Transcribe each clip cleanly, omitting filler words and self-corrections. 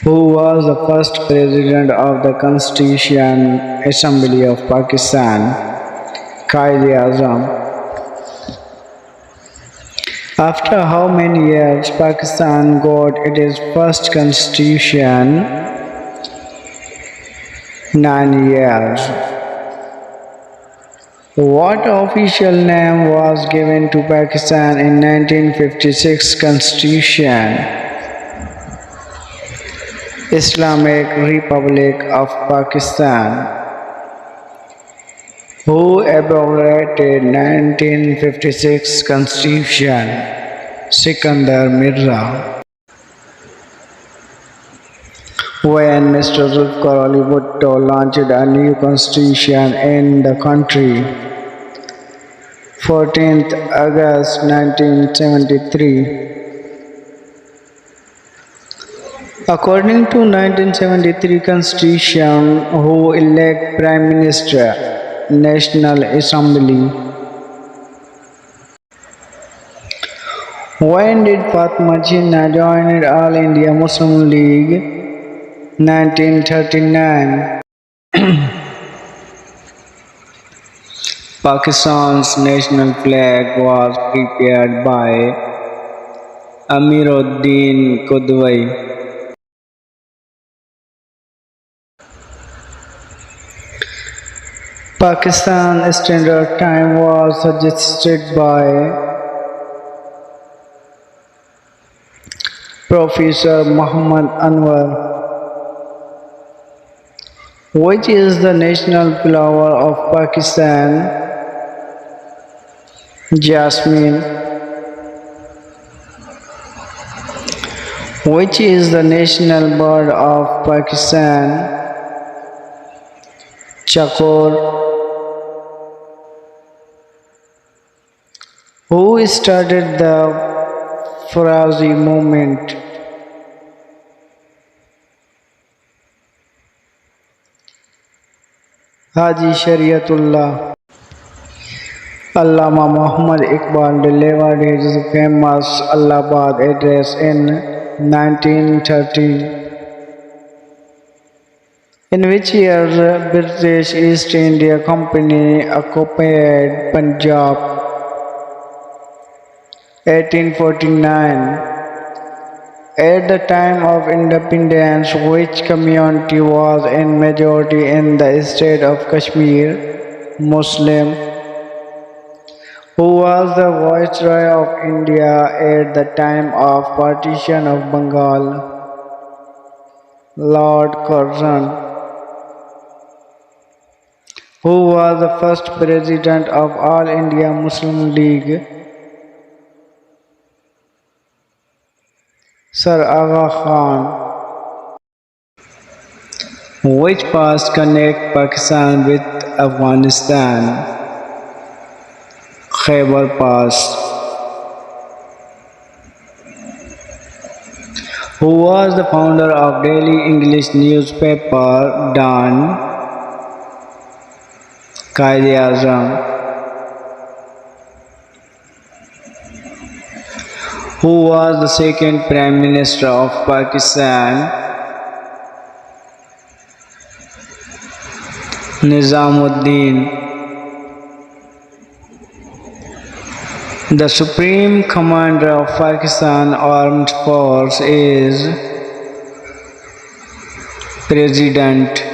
who was the first president of the Constitution Assembly of Pakistan, Quaid-e-Azam. After how many years Pakistan got its first constitution? 9 years. What official name was given to Pakistan in 1956 Constitution? Islamic Republic of Pakistan. Who elaborated 1956 Constitution? Sikandar Mirza. When Mr. Zulfikar Ali Bhutto launched a new constitution in the country, 14th August 1973. According to 1973 Constitution, who elect Prime Minister, National Assembly? When did Fatma Jinnah join All India Muslim League? 1939. Pakistan's national flag was prepared by Amiruddin Qudwai. Pakistan Standard Time was suggested by Professor Muhammad Anwar. Which is the national flower of Pakistan? Jasmine. Which is the national bird of Pakistan? Chakor. Who started the Farazi movement? Haji Shariatullah. Allama Muhammad Iqbal delivered his famous Allahabad address in 1913. In which year the British East India Company occupied Punjab? 1849. At the time of independence, which community was in majority in the state of Kashmir? Muslim. Who was the Viceroy of India at the time of partition of Bengal? Lord Curzon. Who was the first president of All India Muslim League? Sir Aga Khan. Which pass connect Pakistan with Afghanistan? Khyber Pass. Who was the founder of daily English newspaper Dawn? Quaid-e-Azam. Who was the second Prime Minister of Pakistan? Nizamuddin. The Supreme Commander of Pakistan Armed Force is President.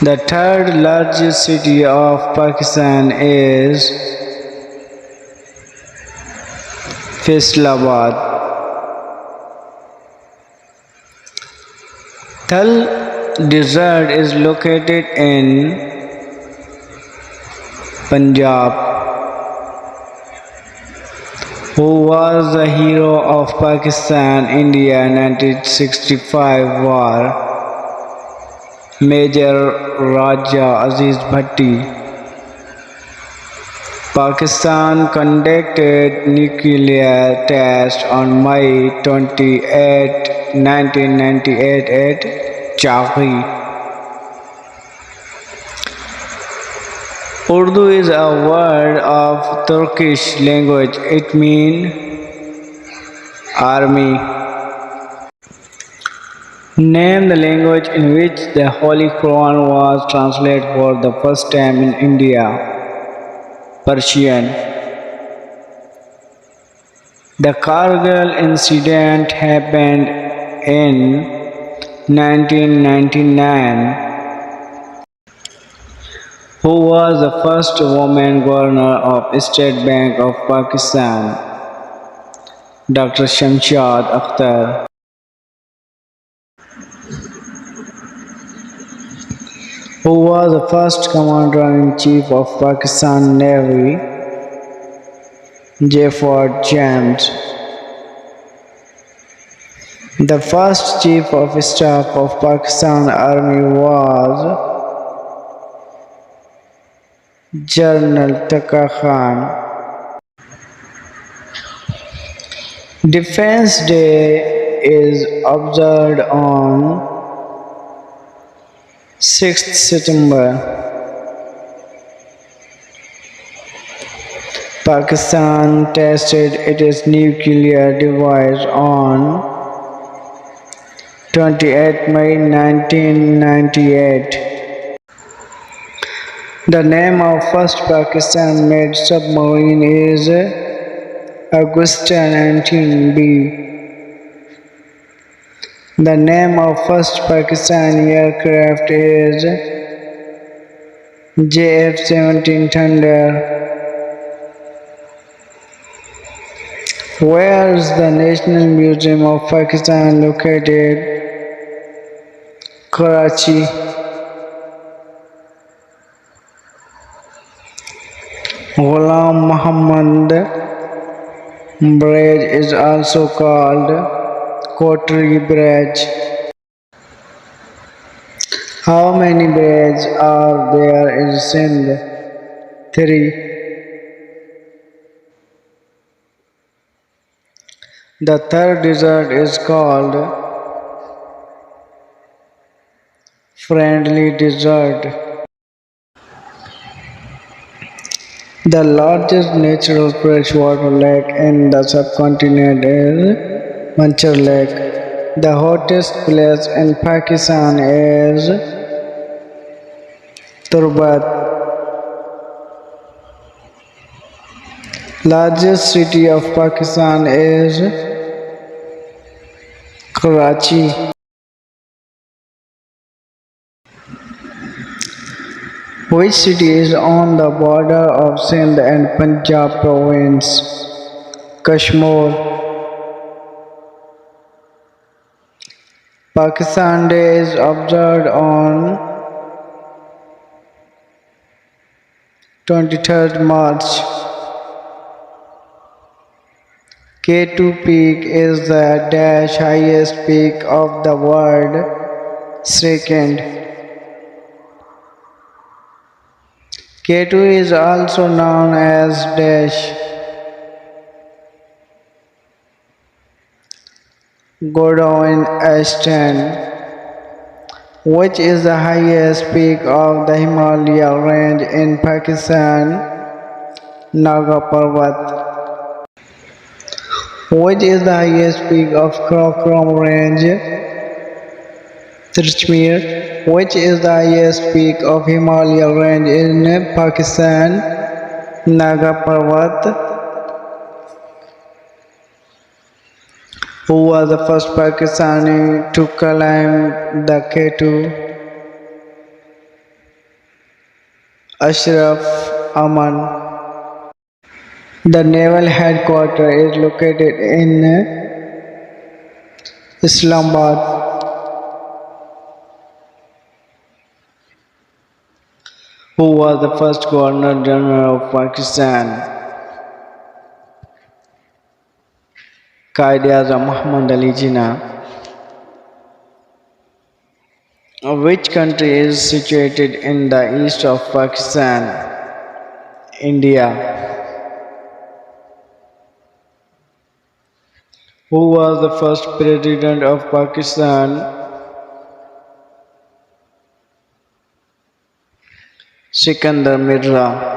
The third largest city of Pakistan is Faisalabad. Thal Desert is located in Punjab. Who was the hero of Pakistan-India 1965 war? Major Raja Aziz Bhatti. Pakistan conducted nuclear test on May 28, 1998 at Chaghi. Urdu is a word of Turkish language. It means army. Name the language in which the Holy Quran was translated for the first time in India. Persian. The Kargil incident happened in 1999. Who was the first woman governor of State Bank of Pakistan? Dr. Shamshad Akhtar. Who was the first Commander-in-Chief of Pakistan Navy? JVT James. The first Chief of Staff of Pakistan Army was General Taka Khan. Defense Day is observed on 6th September. Pakistan tested its nuclear device on 28 May 1998. The name of first Pakistan-made submarine is Augusta 19B. The name of first Pakistani aircraft is JF-17 Thunder. Where is the National Museum of Pakistan located? Karachi. Ghulam Muhammad Bridge is also called Kotri Bridge. How many bridges are there in Sindh? 3. The third desert is called Friendly Desert. The largest natural freshwater lake in the subcontinent is Manchar Lake. The hottest place in Pakistan is Turbat. Largest city of Pakistan is Karachi. Which city is on the border of Sindh and Punjab province? Kashmir. Pakistan Day is observed on 23rd March. K2 peak is the dash highest peak of the world. Second. K2 is also known as dash. Godwin Ashton. Which is the highest peak of the Himalaya range in Pakistan? Naga Parvat. Which is the highest peak of Karakoram range? Tirchmir. Which is the highest peak of Himalaya range in Pakistan? Naga Parvat. Who was the first Pakistani to climb the K2? Ashraf Aman. The naval headquarters is located in Islamabad. Who was the first Governor General of Pakistan? Quaid-e-Azam Muhammad Ali Jinnah. Which country is situated in the east of Pakistan? India. Who was the first president of Pakistan? Sikandar Mirza.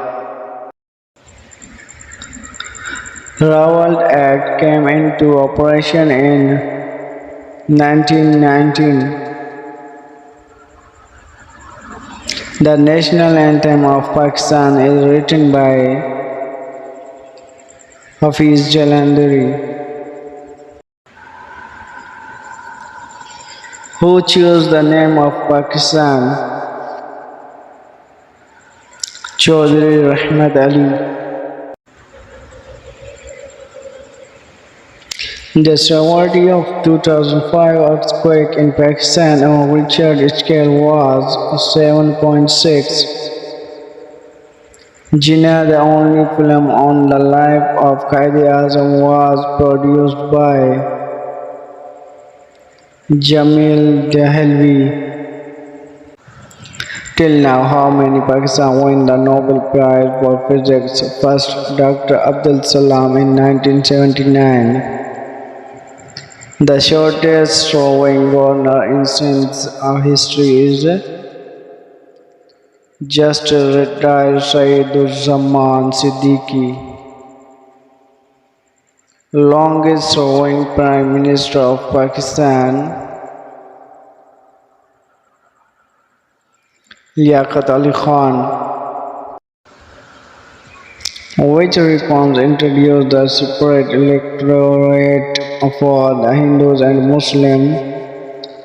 Rawat Act came into operation in 1919. The national anthem of Pakistan is written by Hafiz Jalandhari. Who chose the name of Pakistan? Chaudhry Rahmat Ali. The severity of 2005 earthquake in Pakistan on Richter scale was 7.6. Jinnah, the only film on the life of Quaid-e-Azam, was produced by Jamil Dehelvi. Till now, how many Pakistan won the Nobel Prize for Physics? First, Dr. Abdul Salam in 1979. The shortest serving governor in Sindh's history is just retired Syed-ur-Zaman Siddiqui. Longest serving Prime Minister of Pakistan, Liaquat Ali Khan. Which reforms introduced the separate electorate for the Hindus and Muslims?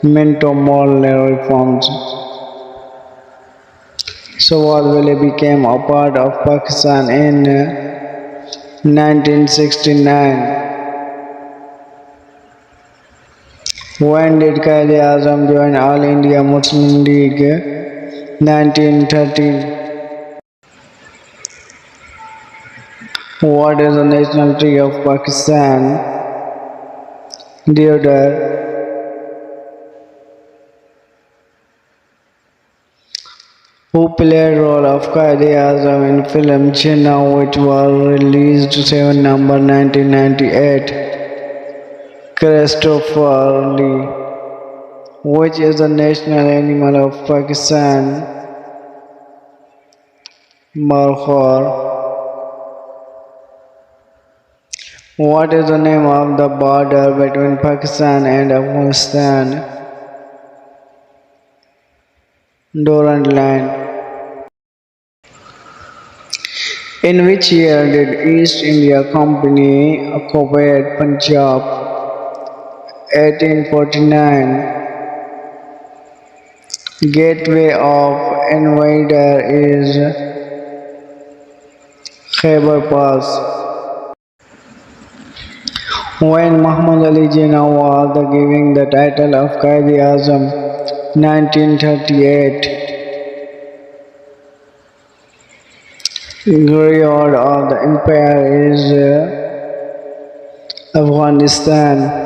Minto moral reforms. Swat Valley became a part of Pakistan in 1969. When did Quaid-e-Azam join All India Muslim League? 1913. What is the national tree of Pakistan? Deodar. Who played role of Quaid-e-Azam in film Jinnah, which was released 7 November 1998? Christopher Lee. Which is the national animal of Pakistan? Markhor. What is the name of the border between Pakistan and Afghanistan? Durand Line. In which year did East India Company occupy Punjab? 1849. Gateway of invader is Khyber Pass. When Muhammad Ali Jinnah was giving the title of Quaid-e-Azam, 1938. Griot of the empire is Afghanistan.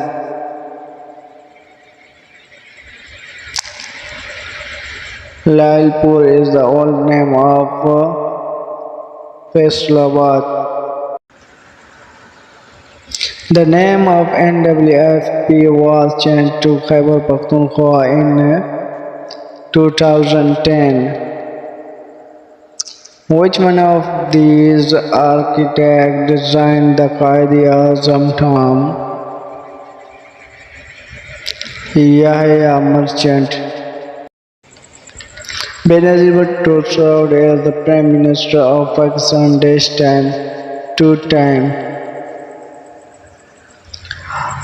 Lalpur is the old name of Faisalabad. The name of NWFP was changed to Khyber Pakhtunkhwa in 2010. Which one of these architects designed the Quaid-e-Azam tomb? Yahya Merchant. Benazir Bhutto served as the Prime Minister of Pakistan time, 2 times.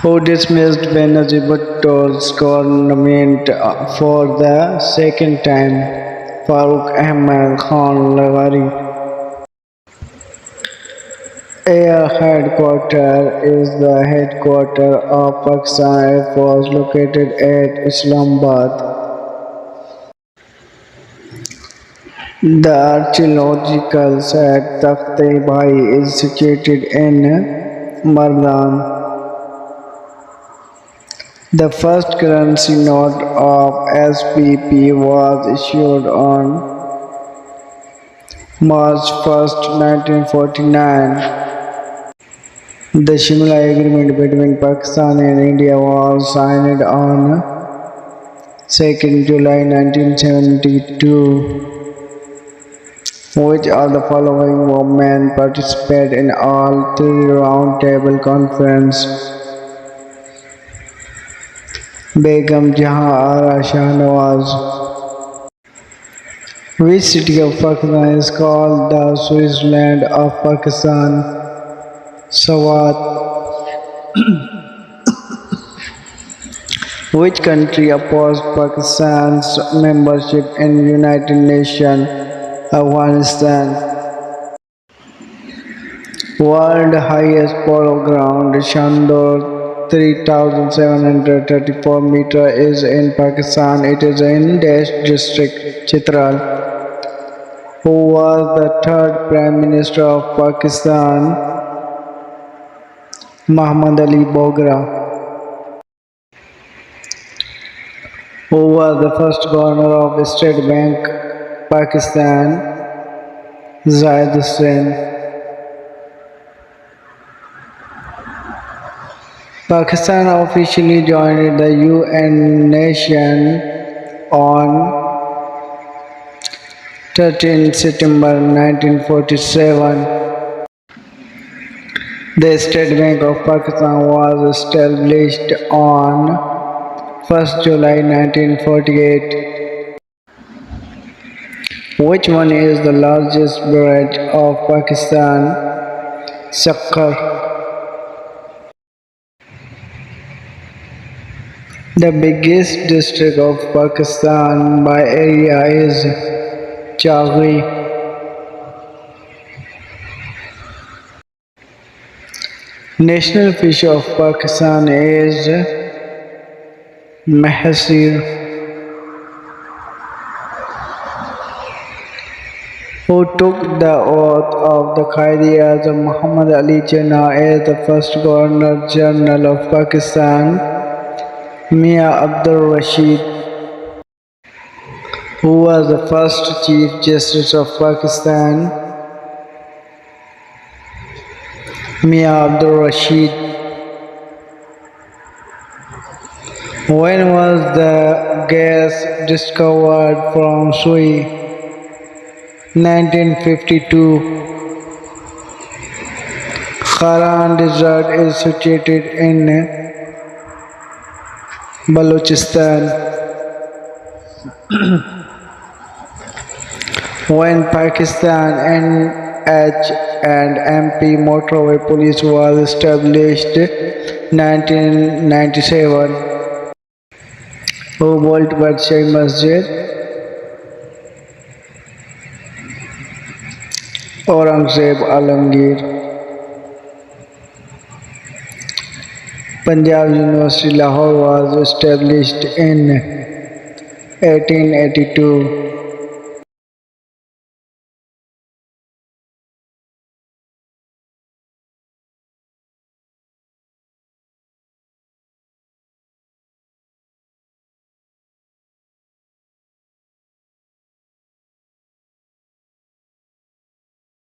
Who dismissed Benazir Bhutto's government for the 2nd time? Farooq Ahmad Khan Lagari. Air Headquarters is the headquarters of Pakistan Air Force located at Islamabad. The archaeological site Takht-e-Bhai is situated in Mardan. The first currency note of SPP was issued on March 1st, 1949. The Shimla Agreement between Pakistan and India was signed on 2nd July 1972. Which of the following women participated in all 3 round table conferences? Begum Jahan Ara Shahnawaz. Which city of Pakistan is called the Switzerland of Pakistan? Swat. Which country opposed Pakistan's membership in United Nations? Afghanistan. World highest polo ground, Shandor 3,734 meter is in Pakistan. It is in Desh district, Chitral. Who was the third Prime Minister of Pakistan? Muhammad Ali Bogra. Who was the first governor of State Bank, Pakistan? Zaid Hussain. Pakistan officially joined the UN nation on 13 September 1947. The State Bank of Pakistan was established on 1st July 1948. Which one is the largest bridge of Pakistan? Sakkar. The biggest district of Pakistan by area is Chagri. National fish of Pakistan is Mahasir. Who took the oath of the Quaid-e-Azam Muhammad Ali Jinnah as the first Governor General of Pakistan? Mia Abdul Rashid. Who was the first Chief Justice of Pakistan? Mia Abdul Rashid. When was the gas discovered from Sui? 1952. Kharan Desert is situated in Balochistan. When Pakistan NH and MP motorway police was established 1997. Who built Badshah Masjid? Aurangzeb Alamgir. Punjab University Lahore was established in 1882.